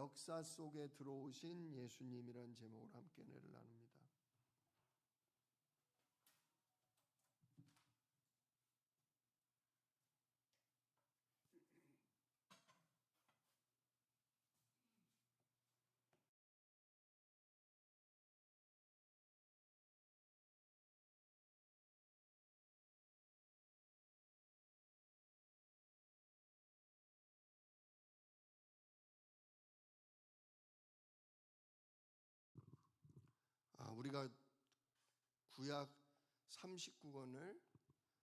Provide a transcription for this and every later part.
역사 속에 들어오신 예수님이란 제목으로 함께 은혜를 나눕니다. 우리가 구약 39권을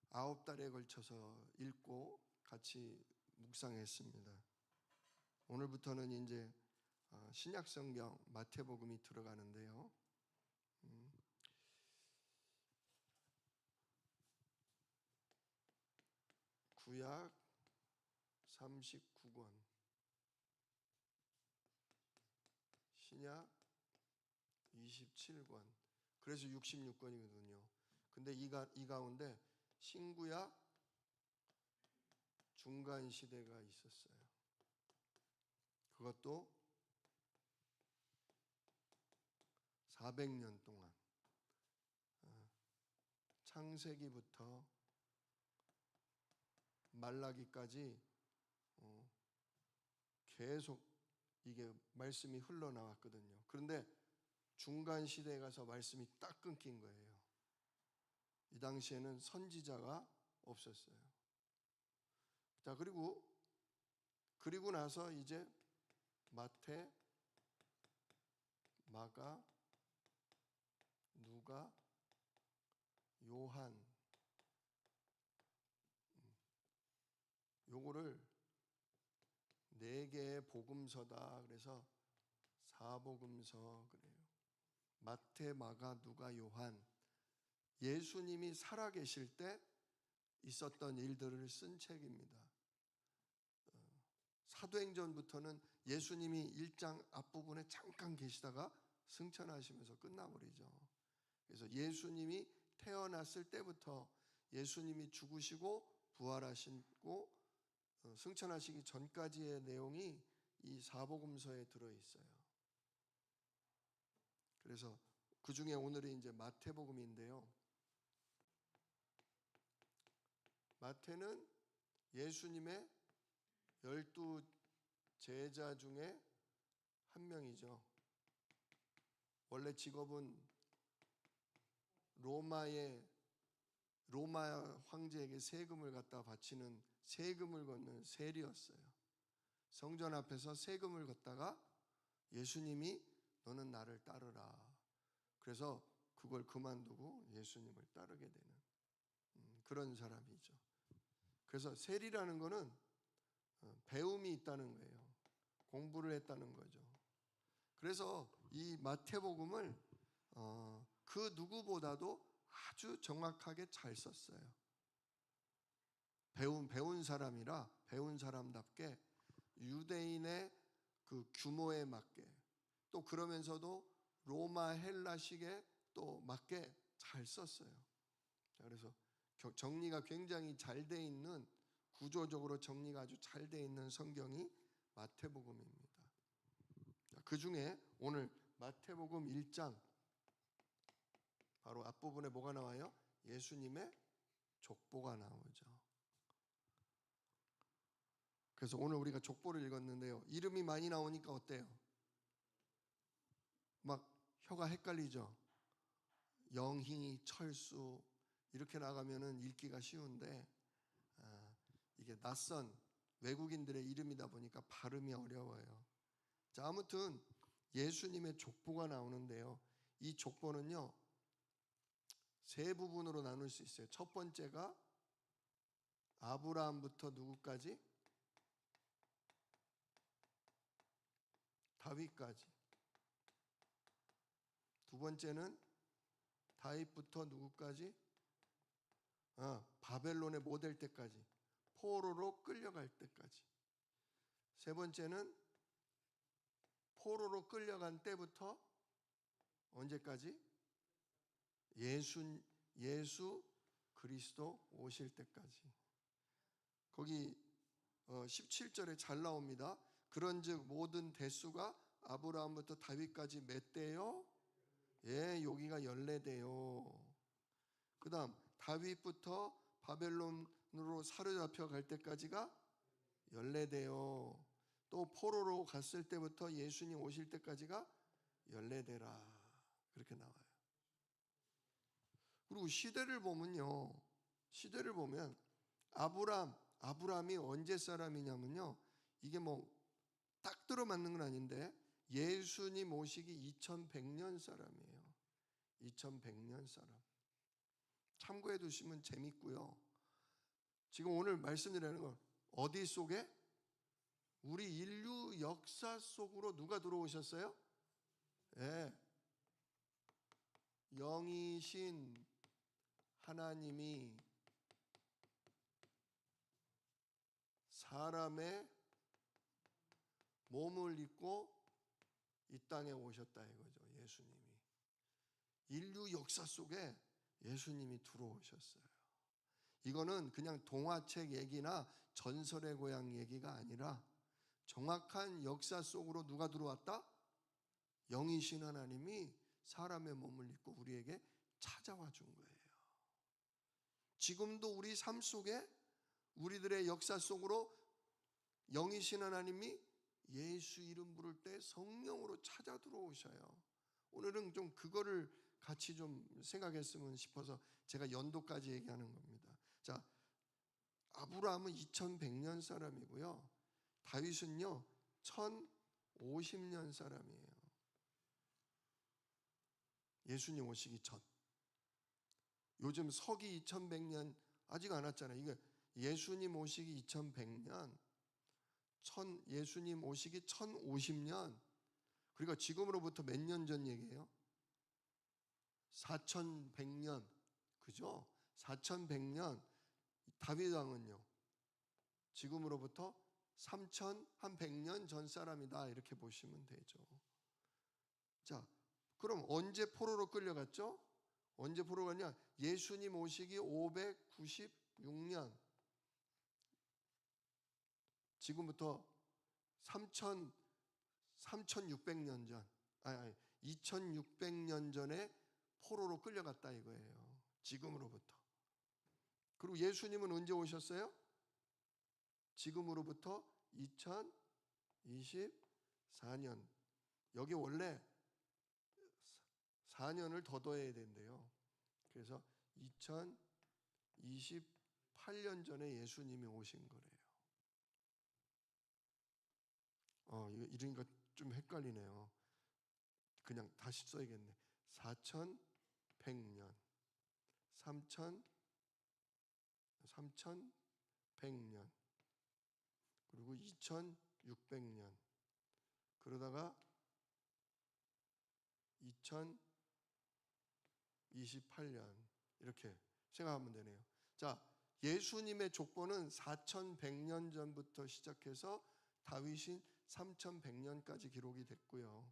9달에 걸쳐서 읽고 같이 묵상했습니다. 오늘부터는 이제 신약성경 마태복음이 들어가는데요. 구약 39권, 신약 27권, 그래서 66권이거든요. 근데 이 가운데 신구약 중간 시대가 있었어요. 그것도 400년 동안 창세기부터 말라기까지 계속 이게 말씀이 흘러나왔거든요. 그런데 중간 시대에 가서 말씀이 딱 끊긴 거예요. 이 당시에는 선지자가 없었어요. 자, 그리고 나서 이제 마태, 마가, 누가, 요한, 요거를 4개의 복음서다. 그래서 사복음서 그래요. 마태, 마가, 누가, 요한, 예수님이 살아계실 때 있었던 일들을 쓴 책입니다. 사도행전부터는 예수님이 1장 앞부분에 잠깐 계시다가 승천하시면서 끝나버리죠. 그래서 예수님이 태어났을 때부터 예수님이 죽으시고 부활하시고 승천하시기 전까지의 내용이 이 사복음서에 들어있어요. 그래서 그 중에 오늘이 이제 마태복음인데요. 마태는 예수님의 12 제자 중에 한 명이죠. 원래 직업은 로마 황제에게 세금을 갖다 바치는 세금을 걷는 세리였어요. 성전 앞에서 세금을 걷다가 예수님이 너는 나를 따르라. 그래서 그걸 그만두고 예수님을 따르게 되는 그런 사람이죠. 그래서 세리라는 거는 배움이 있다는 거예요. 공부를 했다는 거죠. 그래서 이 마태복음을 그 누구보다도 아주 정확하게 잘 썼어요. 배운 사람이라 배운 사람답게 유대인의 그 규모에 맞게 또 그러면서도 로마 헬라식에 또 맞게 잘 썼어요. 그래서 정리가 굉장히 잘 돼 있는, 구조적으로 정리가 아주 잘 돼 있는 성경이 마태복음입니다. 그 중에 오늘 마태복음 1장 바로 앞부분에 뭐가 나와요? 예수님의 족보가 나오죠. 그래서 오늘 우리가 족보를 읽었는데요. 이름이 많이 나오니까 어때요? 막 혀가 헷갈리죠. 영희, 철수 이렇게 나가면은 읽기가 쉬운데 이게 낯선 외국인들의 이름이다 보니까 발음이 어려워요. 자, 아무튼 예수님의 족보가 나오는데요. 이 족보는요 3부분으로 나눌 수 있어요. 첫 번째가 아브라함부터 누구까지? 다윗까지. 두 번째는 다윗부터 누구까지? 바벨론에 못 될 때까지, 포로로 끌려갈 때까지. 세 번째는 포로로 끌려간 때부터 언제까지? 예수 그리스도 오실 때까지. 거기 17절에 잘 나옵니다. 그런즉 모든 대수가 아브라함부터 다윗까지 몇 대요? 예, 여기가 14대요. 그 다음 다윗부터 바벨론으로 사로잡혀 갈 때까지가 14대요. 또 포로로 갔을 때부터 예수님 오실 때까지가 14대라. 그렇게 나와요. 그리고 시대를 보면요. 시대를 보면 아브라함이 언제 사람이냐면요. 이게 뭐 딱 들어맞는 건 아닌데 예수님 오시기 2100년 사람이에요. 2100년 사람. 참고해 두시면 재밌고요. 지금 오늘 말씀드리는 건 어디 속에? 우리 인류 역사 속으로 누가 들어오셨어요? 예. 영이신 하나님이 사람의 몸을 입고 이 땅에 오셨다 이거죠. 예수님이. 인류 역사 속에 예수님이 들어오셨어요. 이거는 그냥 동화책 얘기나 전설의 고향 얘기가 아니라 정확한 역사 속으로 누가 들어왔다? 영이신 하나님이 사람의 몸을 입고 우리에게 찾아와 준 거예요. 지금도 우리 삶 속에 우리들의 역사 속으로 영이신 하나님이 예수 이름 부를 때 성령으로 찾아 들어오셔요. 오늘은 좀 그거를 같이 좀 생각했으면 싶어서 제가 연도까지 얘기하는 겁니다. 자, 아브라함은 2100년 사람이고요. 다윗은요 1050년 사람이에요. 예수님 오시기 전. 요즘 서기 2100년 아직 안 왔잖아요. 이게 예수님 오시기 2100년, 예수님 오시기 1050년. 그러니까 지금으로부터 몇 년 전 얘기예요? 4100년. 그죠? 4100년. 다윗 왕은요. 지금으로부터 3100년 전 사람이다. 이렇게 보시면 되죠. 자, 그럼 언제 포로로 끌려갔죠? 언제 포로로 갔냐? 예수님 오시기 596년. 지금부터 3600년 전, 2600년 전에 포로로 끌려갔다 이거예요. 지금으로부터. 그리고 예수님은 언제 오셨어요? 지금으로부터 2024년. 여기 원래 4년을 더 더해야 된대요. 그래서 2028년 전에 예수님이 오신 거래요. 이러니까 좀 헷갈리네요. 그냥 다시 써야겠네. 4100년, 3100년, 그리고 2600년, 그러다가 2028년 이렇게 생각하면 되네요. 자, 예수님의 족보는 4100년 전부터 시작해서 다윗인 3100년까지 기록이 됐고요.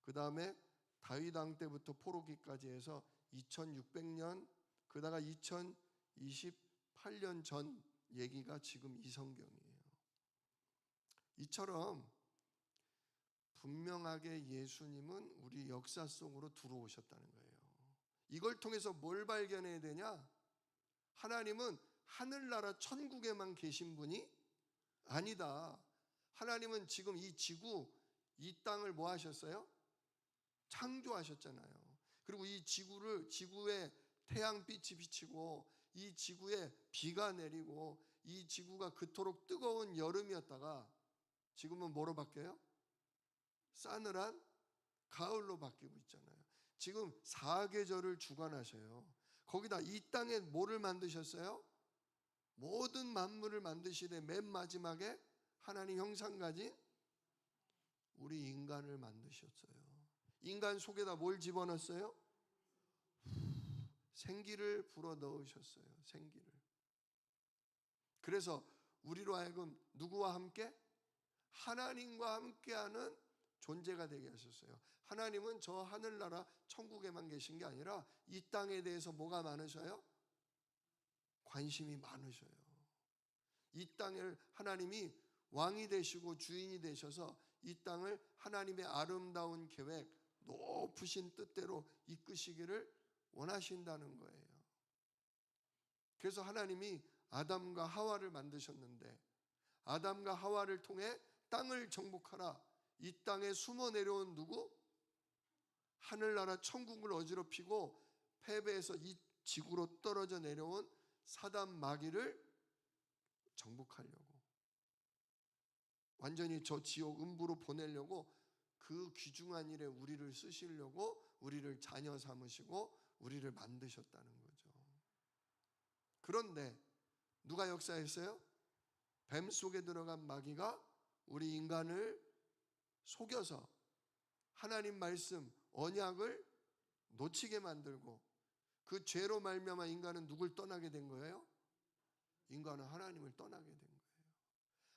그 다음에 다윗 왕 때부터 포로기까지 해서 2600년, 그러다가 2028년 전 얘기가 지금 이 성경이에요. 이처럼 분명하게 예수님은 우리 역사 속으로 들어오셨다는 거예요. 이걸 통해서 뭘 발견해야 되냐? 하나님은 하늘나라 천국에만 계신 분이 아니다. 하나님은 지금 이 지구, 이 땅을 뭐 하셨어요? 창조하셨잖아요. 그리고 이 지구에 태양빛이 비치고 이 지구에 비가 내리고 이 지구가 그토록 뜨거운 여름이었다가 지금은 뭐로 바뀌어요? 싸늘한 가을로 바뀌고 있잖아요. 지금 사계절을 주관하셔요. 거기다 이 땅에 뭐를 만드셨어요? 모든 만물을 만드시되 맨 마지막에 하나님 형상 가진 우리 인간을 만드셨어요. 인간 속에다 뭘 집어넣었어요? 생기를 불어 넣으셨어요. 생기를. 그래서 우리로 하여금 누구와 함께? 하나님과 함께하는 존재가 되게 하셨어요. 하나님은 저 하늘나라 천국에만 계신 게 아니라 이 땅에 대해서 뭐가 많으셔요? 관심이 많으셔요. 이 땅을 하나님이 왕이 되시고 주인이 되셔서 이 땅을 하나님의 아름다운 계획, 높으신 뜻대로 이끄시기를 원하신다는 거예요. 그래서 하나님이 아담과 하와를 만드셨는데 아담과 하와를 통해 땅을 정복하라. 이 땅에 숨어 내려온 누구? 하늘나라 천국을 어지럽히고 패배해서 이 지구로 떨어져 내려온 사단 마귀를 정복하려고, 완전히 저 지옥 음부로 보내려고, 그 귀중한 일에 우리를 쓰시려고 우리를 자녀 삼으시고 우리를 만드셨다는 거죠. 그런데 누가 역사했어요? 뱀 속에 들어간 마귀가 우리 인간을 속여서 하나님 말씀, 언약을 놓치게 만들고, 그 죄로 말미암아 인간은 누굴 떠나게 된 거예요? 인간은 하나님을 떠나게 된 거예요.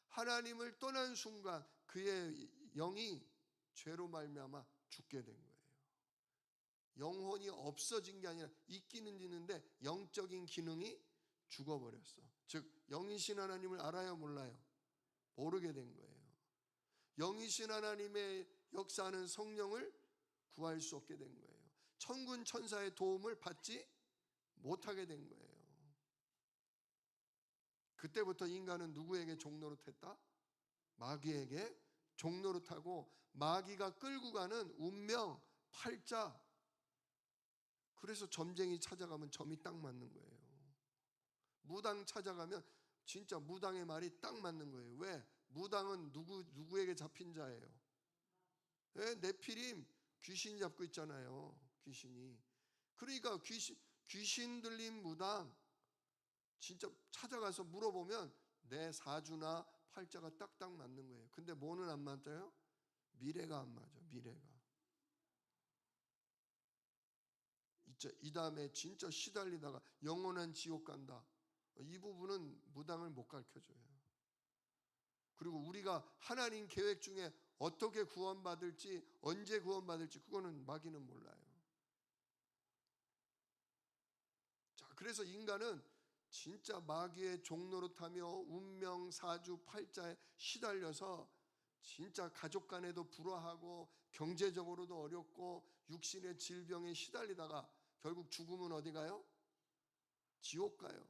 하나님을 떠난 순간 그의 영이 죄로 말미암아 죽게 된 거예요. 영혼이 없어진 게 아니라 있기는 있는데 영적인 기능이 죽어버렸어. 즉 영이신 하나님을 알아요, 몰라요? 모르게 된 거예요. 영이신 하나님의 역사하는 성령을 구할 수 없게 된 거예요. 천군 천사의 도움을 받지 못하게 된 거예요. 그때부터 인간은 누구에게 종노릇했다? 마귀에게 종노릇하고, 마귀가 끌고 가는 운명, 팔자. 그래서 점쟁이 찾아가면 점이 딱 맞는 거예요. 무당 찾아가면 진짜 무당의 말이 딱 맞는 거예요. 왜? 무당은 누구에게 잡힌 자예요? 네, 네피림, 귀신 잡고 있잖아요. 귀신이. 그러니까 귀신 들린 무당 진짜 찾아가서 물어보면 내 사주나 팔자가 딱딱 맞는 거예요. 근데 뭐는 안 맞아요? 미래가 안 맞아. 미래가. 이 다음에 진짜 시달리다가 영원한 지옥 간다. 이 부분은 무당을 못 가르쳐줘요. 그리고 우리가 하나님 계획 중에 어떻게 구원받을지, 언제 구원받을지 그거는 마귀는 몰라요. 자, 그래서 인간은 진짜 마귀의 종노릇하며 운명, 사주, 팔자에 시달려서 진짜 가족 간에도 불화하고 경제적으로도 어렵고 육신의 질병에 시달리다가 결국 죽으면 어디 가요? 지옥 가요.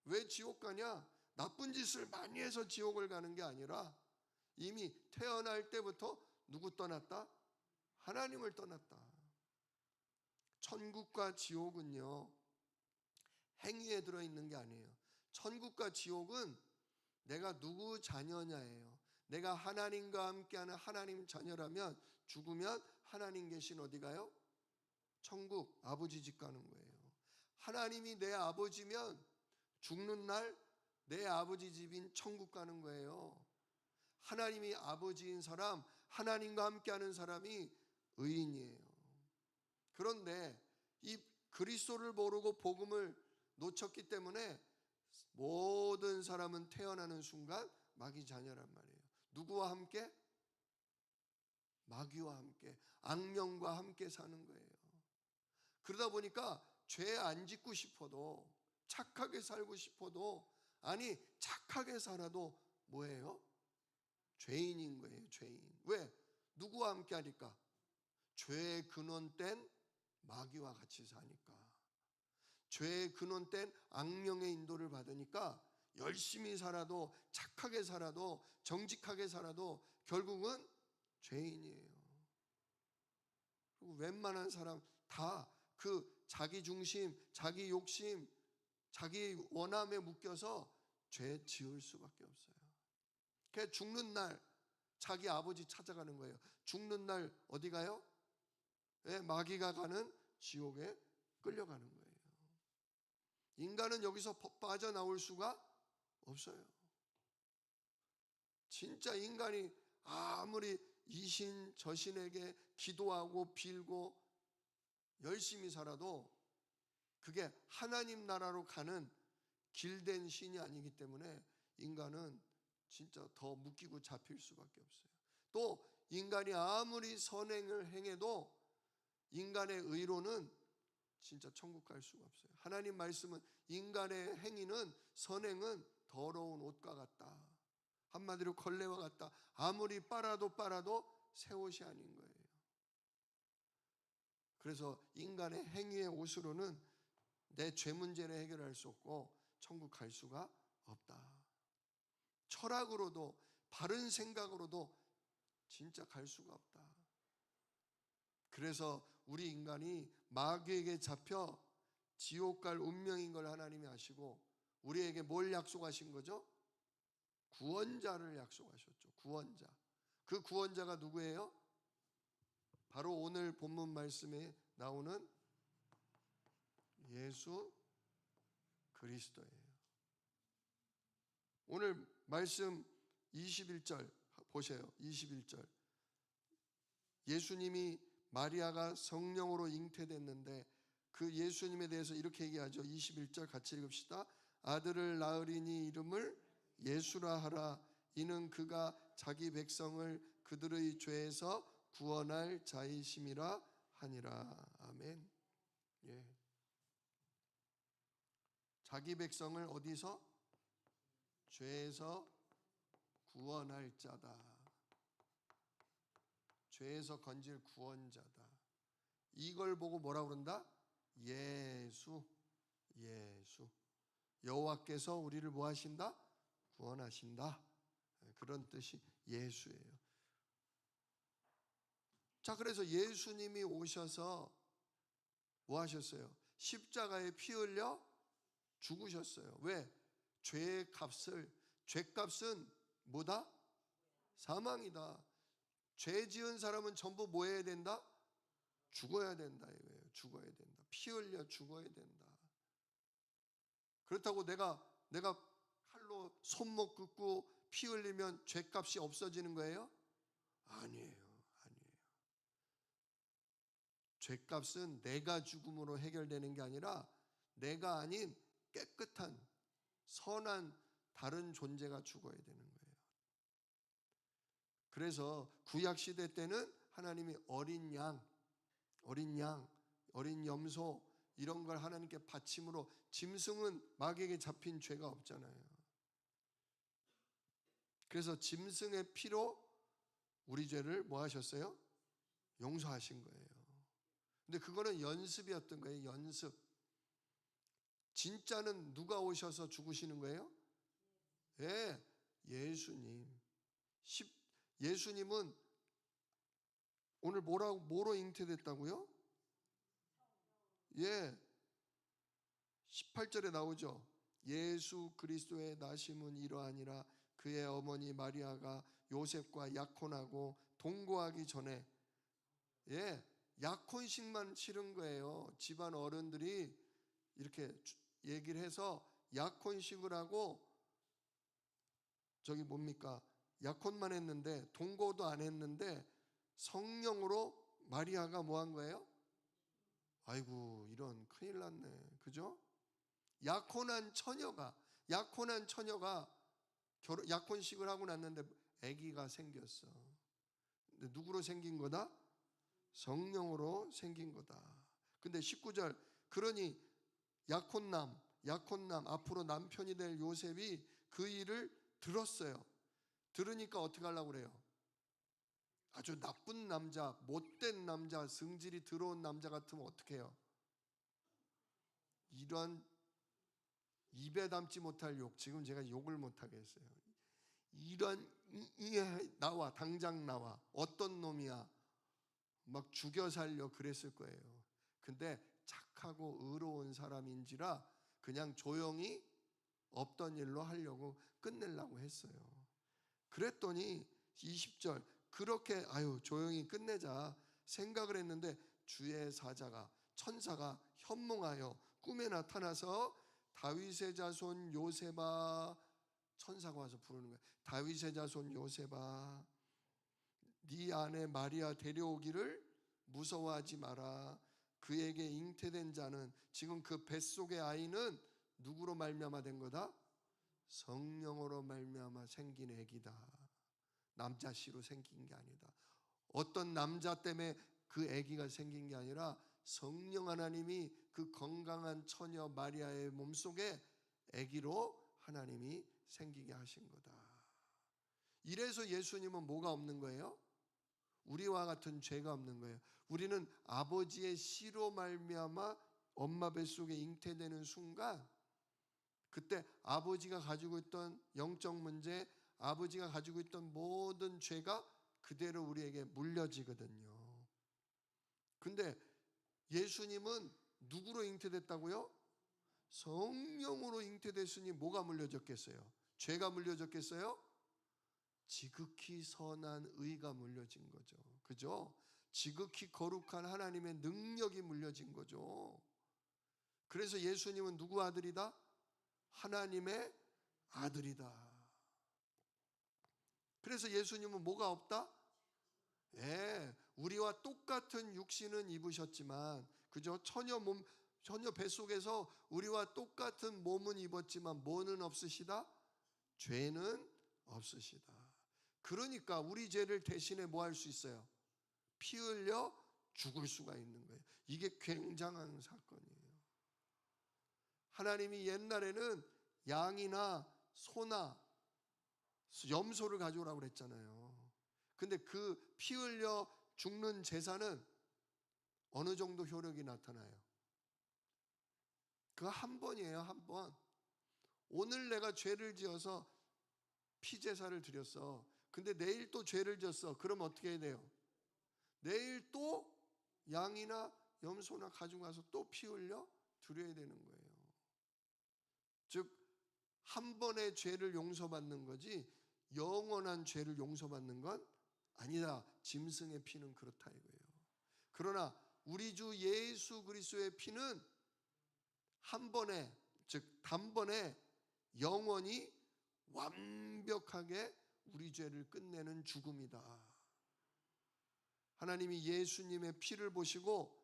왜 지옥 가냐? 나쁜 짓을 많이 해서 지옥을 가는 게 아니라 이미 태어날 때부터 누구 떠났다? 하나님을 떠났다. 천국과 지옥은요, 행위에 들어있는 게 아니에요. 천국과 지옥은 내가 누구 자녀냐예요. 내가 하나님과 함께하는 하나님 자녀라면 죽으면 하나님 계신 어디 가요? 천국, 아버지 집 가는 거예요. 하나님이 내 아버지면 죽는 날 내 아버지 집인 천국 가는 거예요. 하나님이 아버지인 사람, 하나님과 함께하는 사람이 의인이에요. 그런데 이 그리스도를 모르고 복음을 놓쳤기 때문에 모든 사람은 태어나는 순간 마귀 자녀란 말이에요. 누구와 함께? 마귀와 함께, 악령과 함께 사는 거예요. 그러다 보니까 죄 안 짓고 싶어도, 착하게 살고 싶어도, 아니 착하게 살아도 뭐예요? 죄인인 거예요. 죄인. 왜? 누구와 함께 하니까? 죄의 근원된 마귀와 같이 사니까. 죄의 근원된 악령의 인도를 받으니까 열심히 살아도, 착하게 살아도, 정직하게 살아도 결국은 죄인이에요. 그리고 웬만한 사람 다 그 자기 중심, 자기 욕심, 자기 원함에 묶여서 죄 지을 수밖에 없어요. 그래서 죽는 날 자기 아버지 찾아가는 거예요. 죽는 날 어디 가요? 마귀가 가는 지옥에 끌려가는 거예요. 인간은 여기서 빠져나올 수가 없어요. 진짜 인간이 아무리 이신 저신에게 기도하고 빌고 열심히 살아도 그게 하나님 나라로 가는 길된 신이 아니기 때문에 인간은 진짜 더 묶이고 잡힐 수밖에 없어요. 또 인간이 아무리 선행을 행해도 인간의 의로는 진짜 천국 갈 수가 없어요. 하나님 말씀은 인간의 행위는, 선행은 더러운 옷과 같다. 한마디로 걸레와 같다. 아무리 빨아도 새 옷이 아닌 거예요. 그래서 인간의 행위의 옷으로는 내 죄 문제를 해결할 수 없고 천국 갈 수가 없다. 철학으로도 바른 생각으로도 진짜 갈 수가 없다. 그래서 우리 인간이 마귀에게 잡혀 지옥 갈 운명인 걸 하나님이 아시고 우리에게 뭘 약속하신 거죠? 구원자를 약속하셨죠. 구원자. 그 구원자가 누구예요? 바로 오늘 본문 말씀에 나오는 예수 그리스도예요. 오늘 말씀 21절 보세요. 21절. 예수님이 마리아가 성령으로 잉태됐는데 그 예수님에 대해서 이렇게 얘기하죠. 21절 같이 읽읍시다. 아들을 낳으리니 이름을 예수라 하라. 이는 그가 자기 백성을 그들의 죄에서 구원할 자이심이라 하니라. 아멘. 예. 자기 백성을 어디서? 죄에서 구원할 자다. 죄에서 건질 구원자다. 이걸 보고 뭐라고 그런다? 예수. 예수. 여호와께서 우리를 뭐 하신다? 구원하신다. 그런 뜻이 예수예요. 자, 그래서 예수님이 오셔서 뭐 하셨어요? 십자가에 피 흘려 죽으셨어요. 왜? 죄의 값을, 죄값은 뭐다? 사망이다. 죄 지은 사람은 전부 뭐 해야 된다? 죽어야 된다 이거예요. 죽어야 된다. 피 흘려 죽어야 된다. 그렇다고 내가 칼로 손목 긋고 피 흘리면 죄값이 없어지는 거예요? 아니에요. 아니에요. 죄값은 내가 죽음으로 해결되는 게 아니라 내가 아닌 깨끗한 선한 다른 존재가 죽어야 되는 거예요. 그래서 구약 시대 때는 하나님이 어린 양, 어린 염소 이런 걸 하나님께 바침으로, 짐승은 마귀에게 잡힌 죄가 없잖아요. 그래서 짐승의 피로 우리 죄를 뭐 하셨어요? 용서하신 거예요. 근데 그거는 연습이었던 거예요. 연습. 진짜는 누가 오셔서 죽으시는 거예요? 예, 예수님. 예수님은 오늘 뭐로 잉태됐다고요? 예, 18절에 나오죠. 예수 그리스도의 나심은 이러하니라. 그의 어머니 마리아가 요셉과 약혼하고 동거하기 전에, 예, 약혼식만 치른 거예요. 집안 어른들이 이렇게 얘기를 해서 약혼식을 하고, 저기 뭡니까? 약혼만 했는데 동거도 안 했는데 성령으로 마리아가 뭐 한 거예요? 아이고, 이런 큰일 났네. 그죠? 약혼한 처녀가 약혼식을 하고 났는데 아기가 생겼어. 근데 누구로 생긴 거다? 성령으로 생긴 거다. 근데 19절, 그러니 약혼남 앞으로 남편이 될 요셉이 그 일을 들었어요. 들으니까 어떻게 하려고 그래요? 아주 나쁜 남자, 못된 남자, 성질이 더러운 남자 같으면 어떻게 해요? 이런 입에 담지 못할 욕, 지금 제가 욕을 못 하겠어요. 이런 나와, 당장 나와, 어떤 놈이야, 막 죽여 살려 그랬을 거예요. 근데 착하고 의로운 사람인지라 그냥 조용히 없던 일로 하려고 끝내려고 했어요. 그랬더니 20절, 그렇게 조용히 끝내자 생각을 했는데 주의 천사가 현몽하여 꿈에 나타나서 다윗의 자손 요셉아, 천사가 와서 부르는 거예요. 다윗의 자손 요셉아, 네 아내 마리아 데려오기를 무서워하지 마라. 그에게 잉태된 자는, 지금 그 뱃속의 아이는 누구로 말미암아 된 거다? 성령으로 말미암아 생긴 애기다. 남자 씨로 생긴 게 아니다. 어떤 남자 때문에 그 애기가 생긴 게 아니라 성령 하나님이 그 건강한 처녀 마리아의 몸속에 애기로 하나님이 생기게 하신 거다. 이래서 예수님은 뭐가 없는 거예요? 우리와 같은 죄가 없는 거예요. 우리는 아버지의 씨로 말미암아 엄마 뱃속에 잉태되는 순간, 그때 아버지가 가지고 있던 영적 문제, 아버지가 가지고 있던 모든 죄가 그대로 우리에게 물려지거든요. 근데 예수님은 누구로 잉태됐다고요? 성령으로 잉태됐으니 뭐가 물려졌겠어요? 죄가 물려졌겠어요? 지극히 선한 의가 물려진 거죠. 그죠? 지극히 거룩한 하나님의 능력이 물려진 거죠. 그래서 예수님은 누구 아들이다? 하나님의 아들이다. 그래서 예수님은 뭐가 없다? 예, 우리와 똑같은 육신은 입으셨지만, 그죠? 처녀 뱃속에서 우리와 똑같은 몸은 입었지만 뭐는 없으시다? 죄는 없으시다. 그러니까 우리 죄를 대신에 뭐 할 수 있어요? 피 흘려 죽을 수가 있는 거예요. 이게 굉장한 사건이에요. 하나님이 옛날에는 양이나 소나 염소를 가져오라고 그랬잖아요. 근데 그 피 흘려 죽는 제사는 어느 정도 효력이 나타나요? 그 한 번이에요, 한 번. 오늘 내가 죄를 지어서 피제사를 드렸어. 근데 내일 또 죄를 지었어. 그럼 어떻게 해야 돼요? 내일 또 양이나 염소나 가져가서 또 피 흘려 드려야 되는 거예요. 즉, 한 번의 죄를 용서받는 거지 영원한 죄를 용서받는 건 아니다. 짐승의 피는 그렇다 이거예요. 그러나 우리 주 예수 그리스도의 피는 한 번에, 즉 단번에 영원히 완벽하게 우리 죄를 끝내는 죽음이다. 하나님이 예수님의 피를 보시고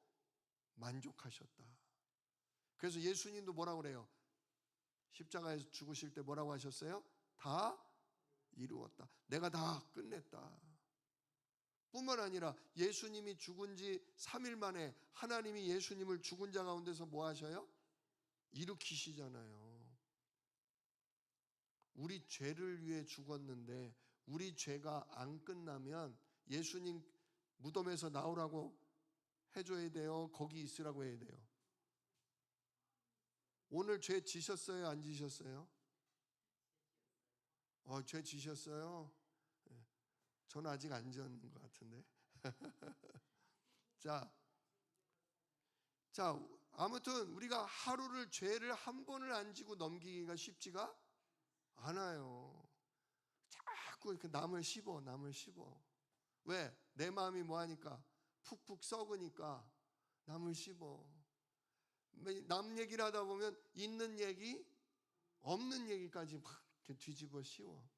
만족하셨다. 그래서 예수님도 뭐라고 그래요? 십자가에서 죽으실 때 뭐라고 하셨어요? 다 이루었다. 내가 다 끝냈다. 뿐만 아니라 예수님이 죽은 지 3일 만에 하나님이 예수님을 죽은 자 가운데서 뭐 하셔요? 일으키시잖아요. 우리 죄를 위해 죽었는데 우리 죄가 안 끝나면 예수님 무덤에서 나오라고 해줘야 돼요? 거기 있으라고 해야 돼요? 오늘 죄 지셨어요? 안 지셨어요? 죄 지셨어요? 저는 아직 안 지었는 것 같은데. 자, 아무튼 우리가 하루를 죄를 한 번을 안 지고 넘기기가 쉽지가 않아요. 자꾸 이렇게 남을 씹어. 왜? 내 마음이 뭐하니까? 푹푹 썩으니까 남을 씹어. 남 얘기를 하다 보면 있는 얘기, 없는 얘기까지 막 이렇게 뒤집어 씌워.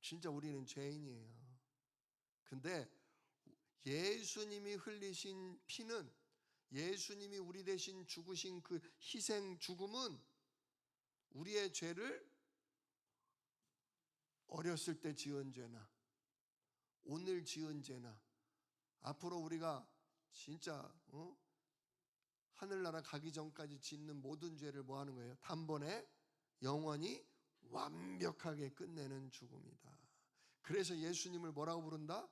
진짜 우리는 죄인이에요. 근데 예수님이 흘리신 피는, 예수님이 우리 대신 죽으신 그 희생 죽음은 우리의 죄를 어렸을 때 지은 죄나 오늘 지은 죄나 앞으로 우리가 진짜 하늘나라 가기 전까지 짓는 모든 죄를 뭐 하는 거예요? 단번에 영원히 완벽하게 끝내는 죽음이다. 그래서 예수님을 뭐라고 부른다?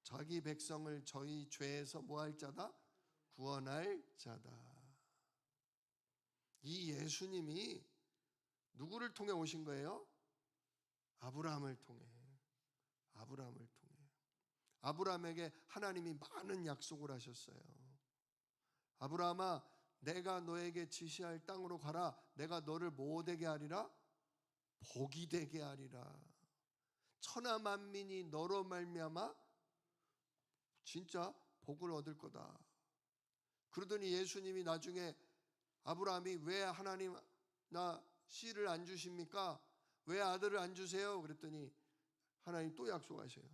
자기 백성을 저희 죄에서 뭐 할 자다? 구원할 자다. 이 예수님이 누구를 통해 오신 거예요? 아브라함을 통해. 아브라함에게 하나님이 많은 약속을 하셨어요. 아브라함아, 내가 너에게 지시할 땅으로 가라. 내가 너를 뭐 되게 하리라? 복이 되게 하리라. 천하 만민이 너로 말미암아 진짜 복을 얻을 거다. 그러더니 예수님이 나중에 아브라함이 왜 하나님 나 씨를 안 주십니까? 왜 아들을 안 주세요? 그랬더니 하나님 또 약속하셔요.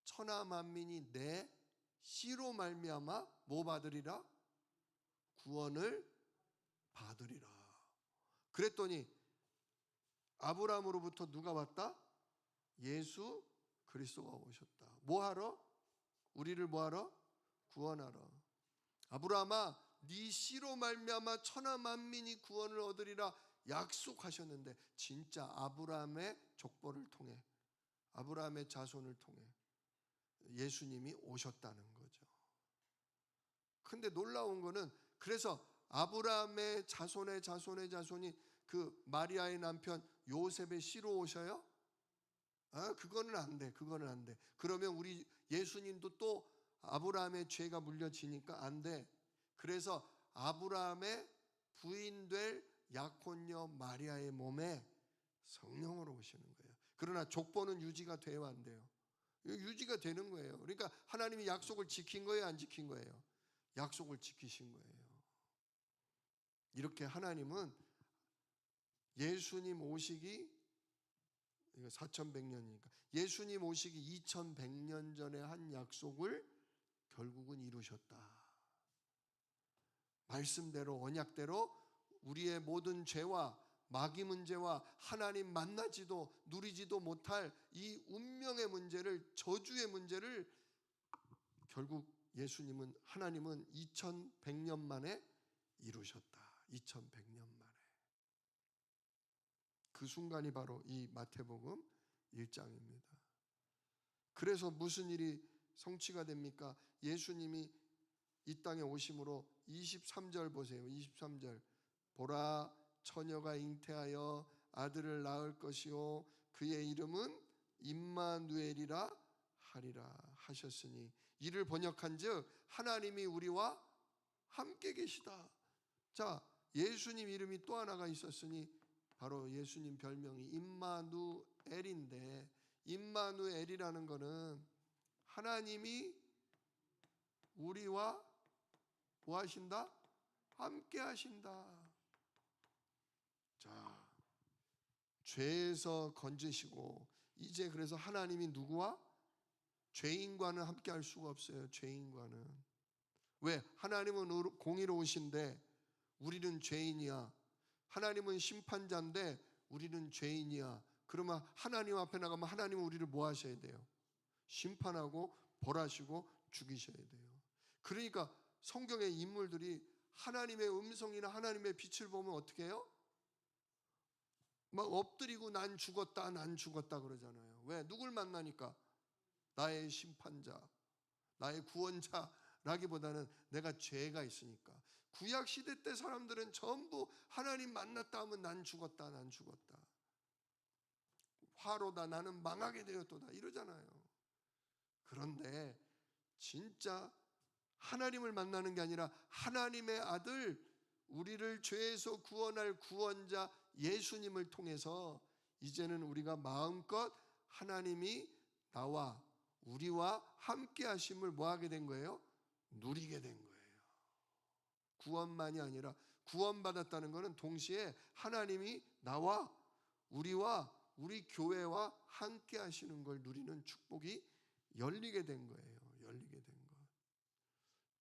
천하 만민이 내 씨로 말미암아 뭐 받으리라? 구원을 받으리라. 그랬더니 아브라함으로부터 누가 왔다? 예수 그리스도가 오셨다. 뭐하러? 우리를 뭐하러? 구원하러. 아브라함아, 네 씨로 말미암아 천하 만민이 구원을 얻으리라. 약속하셨는데 진짜 아브라함의 족보를 통해, 아브라함의 자손을 통해 예수님이 오셨다는 거죠. 근데 놀라운 거는, 그래서 아브라함의 자손의 자손의 자손이 그 마리아의 남편 요셉의 씨로 오셔요? 그거는 안 돼. 그거는 안 돼. 그러면 우리 예수님도 또 아브라함의 죄가 물려지니까 안 돼. 그래서 아브라함의 부인 될 약혼녀 마리아의 몸에 성령으로 오시는 거예요. 그러나 족보는 유지가 돼요, 안 돼요? 유지가 되는 거예요. 그러니까 하나님이 약속을 지킨 거예요, 안 지킨 거예요? 약속을 지키신 거예요. 이렇게 하나님은 예수님 오시기, 이거 4100년이니까 예수님 오시기 2100년 전에 한 약속을 결국은 이루셨다. 말씀대로, 언약대로 우리의 모든 죄와 마귀 문제와 하나님 만나지도 누리지도 못할 이 운명의 문제를, 저주의 문제를 결국 예수님은, 하나님은 2100년 만에 이루셨다. 2100년 만에. 그 순간이 바로 이 마태복음 1장입니다. 그래서 무슨 일이 성취가 됩니까? 예수님이 이 땅에 오심으로 23절 보세요. 23절. 보라, 처녀가 잉태하여 아들을 낳을 것이요 그의 이름은 임마누엘이라 하리라 하셨으니, 이를 번역한즉 하나님이 우리와 함께 계시다. 자, 예수님 이름이 또 하나가 있었으니 바로 예수님 별명이 임마누엘인데, 임마누엘이라는 것은 하나님이 우리와 뭐 하신다? 함께 하신다. 자, 죄에서 건지시고, 이제 그래서 하나님이 누구와? 죄인과는 함께 할 수가 없어요. 죄인과는. 왜? 하나님은 공의로우신데 우리는 죄인이야. 하나님은 심판자인데 우리는 죄인이야. 그러면 하나님 앞에 나가면 하나님은 우리를 뭐 하셔야 돼요? 심판하고 벌하시고 죽이셔야 돼요. 그러니까 성경의 인물들이 하나님의 음성이나 하나님의 빛을 보면 어떻게 해요? 막 엎드리고 난 죽었다, 난 죽었다 그러잖아요. 왜? 누굴 만나니까? 나의 심판자, 나의 구원자라기보다는 내가 죄가 있으니까. 구약 시대 때 사람들은 전부 하나님 만났다 하면 난 죽었다, 난 죽었다. 화로다, 나는 망하게 되었도다 이러잖아요. 그런데 진짜 하나님을 만나는 게 아니라 하나님의 아들, 우리를 죄에서 구원할 구원자 예수님을 통해서 이제는 우리가 마음껏 하나님이 나와 우리와 함께 하심을 뭐 하게 된 거예요? 누리게 된 거예요. 구원만이 아니라, 구원받았다는 것은 동시에 하나님이 나와 우리와 우리 교회와 함께 하시는 걸 누리는 축복이 열리게 된 거예요. 열리게 된 것.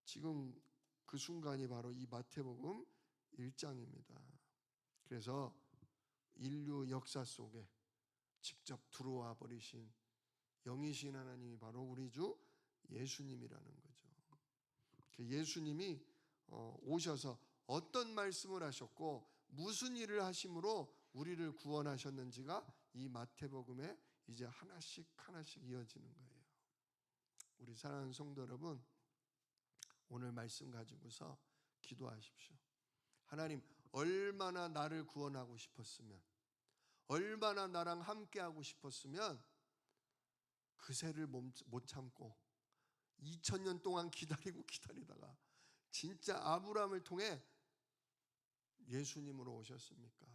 지금 그 순간이 바로 이 마태복음 1장입니다. 그래서 인류 역사 속에 직접 들어와 버리신 영이신 하나님이 바로 우리 주 예수님이라는 거죠. 예수님이 오셔서 어떤 말씀을 하셨고 무슨 일을 하심으로 우리를 구원하셨는지가 이 마태복음에 이제 하나씩 하나씩 이어지는 거예요. 우리 사랑하는 성도 여러분, 오늘 말씀 가지고서 기도하십시오. 하나님, 얼마나 나를 구원하고 싶었으면, 얼마나 나랑 함께하고 싶었으면 그새를 못 참고 2000년 동안 기다리다가 진짜 아브라함을 통해 예수님으로 오셨습니까?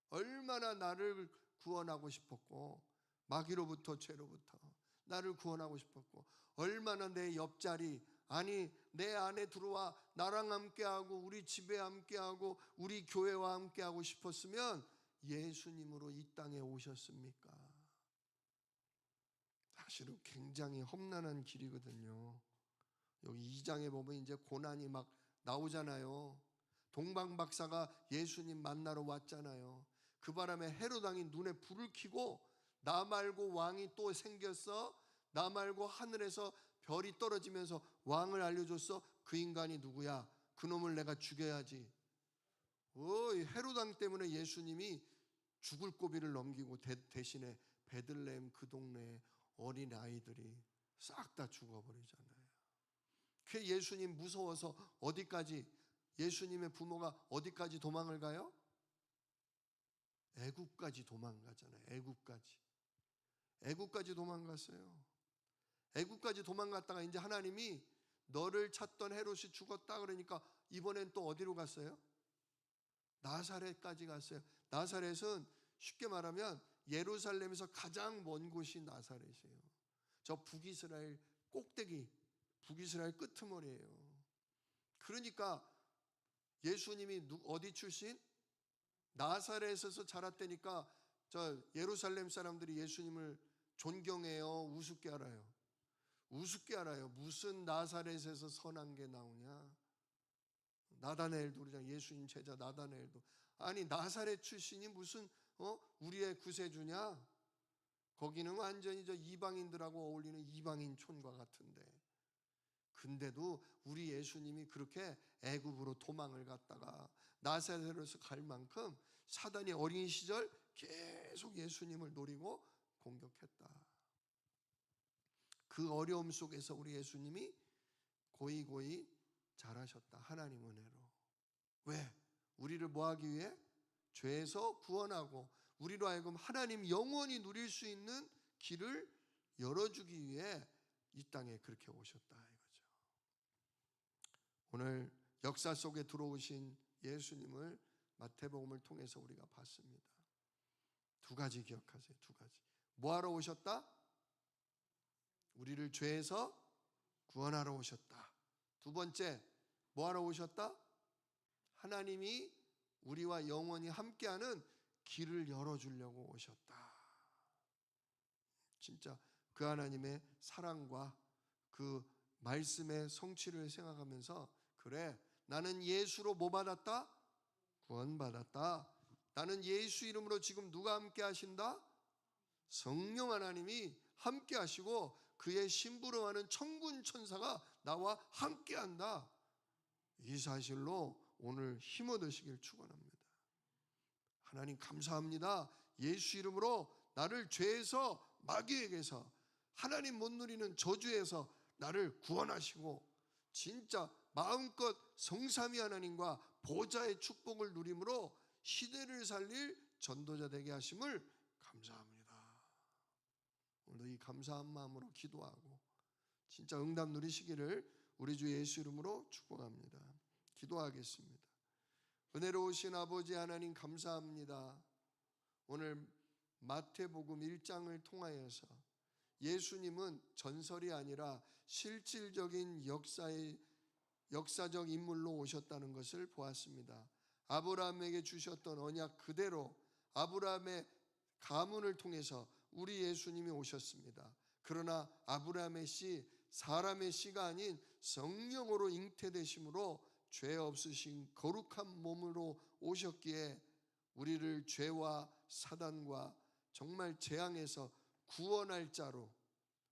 얼마나 나를 구원하고 싶었고, 마귀로부터, 죄로부터 나를 구원하고 싶었고, 얼마나 내 옆자리, 아니 내 안에 들어와 나랑 함께하고 우리 집에 함께하고 우리 교회와 함께하고 싶었으면 예수님으로 이 땅에 오셨습니까? 사실은 굉장히 험난한 길이거든요. 여기 2장에 보면 이제 고난이 막 나오잖아요. 동방박사가 예수님 만나러 왔잖아요. 그 바람에 헤롯 왕이 눈에 불을 켜고, 나 말고 왕이 또 생겼어? 나 말고 하늘에서 별이 떨어지면서 왕을 알려줬어? 그 인간이 누구야? 그놈을 내가 죽여야지. 헤롯 왕 때문에 예수님이 죽을 고비를 넘기고 대신에 베들레헴 그 동네에 어린 아이들이 싹 다 죽어버리잖아요. 그 예수님 무서워서 어디까지, 예수님의 부모가 어디까지 도망을 가요? 애국까지 도망가잖아요. 애국까지 도망갔어요. 애국까지 도망갔다가 이제 하나님이 너를 찾던 헤롯이 죽었다 그러니까 이번엔 또 어디로 갔어요? 나사렛까지 갔어요. 나사렛은 쉽게 말하면 예루살렘에서 가장 먼 곳이 나사렛이에요. 저 북이스라엘 꼭대기, 북이스라엘 끄트머리예요. 그러니까 예수님이 어디 출신? 나사렛에서 자랐다니까 저 예루살렘 사람들이 예수님을 존경해요, 우습게 알아요? 우습게 알아요. 무슨 나사렛에서 선한 게 나오냐? 나다나엘도 우리가 예수님 제자 나다나엘도 아니 나사렛 출신이 무슨 우리의 구세주냐? 거기는 완전히 저 이방인들하고 어울리는 이방인 촌과 같은데, 근데도 우리 예수님이 그렇게 애굽으로 도망을 갔다가 나사렛에서 갈 만큼 사단이 어린 시절 계속 예수님을 노리고 공격했다. 그 어려움 속에서 우리 예수님이 고이고이 자라셨다. 하나님 은혜로. 왜? 우리를 뭐하기 위해? 죄에서 구원하고 우리로 하여금 하나님 영원히 누릴 수 있는 길을 열어주기 위해 이 땅에 그렇게 오셨다 이거죠. 오늘 역사 속에 들어오신 예수님을 마태복음을 통해서 우리가 봤습니다. 두 가지 기억하세요. 두 가지. 뭐하러 오셨다? 우리를 죄에서 구원하러 오셨다. 두 번째, 뭐하러 오셨다? 하나님이 우리와 영원히 함께하는 길을 열어주려고 오셨다. 진짜 그 하나님의 사랑과 그 말씀의 성취를 생각하면서, 그래, 나는 예수로 뭐 받았다? 구원받았다. 나는 예수 이름으로 지금 누가 함께 하신다? 성령 하나님이 함께 하시고 그의 심부름하는 천군 천사가 나와 함께 한다. 이 사실로 오늘 힘 얻으시길 축원합니다. 하나님 감사합니다. 예수 이름으로 나를 죄에서, 마귀에게서, 하나님 못 누리는 저주에서 나를 구원하시고 진짜 마음껏 성삼위 하나님과 보좌의 축복을 누림으로 시대를 살릴 전도자 되게 하심을 감사합니다. 오늘도 이 감사한 마음으로 기도하고 진짜 응답 누리시기를 우리 주 예수 이름으로 축복합니다. 기도하겠습니다. 은혜로우신 아버지 하나님 감사합니다. 오늘 마태복음 1장을 통하여서 예수님은 전설이 아니라 실질적인 역사적 인물로 오셨다는 것을 보았습니다. 아브라함에게 주셨던 언약 그대로 아브라함의 가문을 통해서 우리 예수님이 오셨습니다. 그러나 아브라함의 씨, 사람의 씨가 아닌 성령으로 잉태되심으로 죄 없으신 거룩한 몸으로 오셨기에 우리를 죄와 사단과 정말 재앙에서 구원할 자로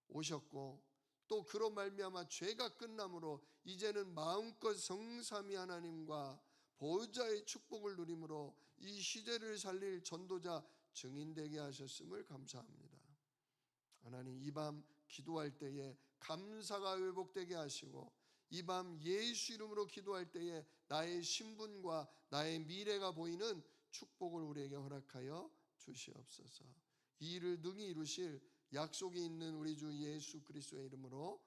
오셨고, 또 그로 말미암아 죄가 끝남으로 이제는 마음껏 성삼위 하나님과 보좌의 축복을 누림으로 이 시대를 살릴 전도자 증인되게 하셨음을 감사합니다. 하나님, 이 밤 기도할 때에 감사가 회복되게 하시고 이 밤 예수 이름으로 기도할 때에 나의 신분과 나의 미래가 보이는 축복을 우리에게 허락하여 주시옵소서. 이 일을 능히 이루실 약속이 있는 우리 주 예수 그리스도의 이름으로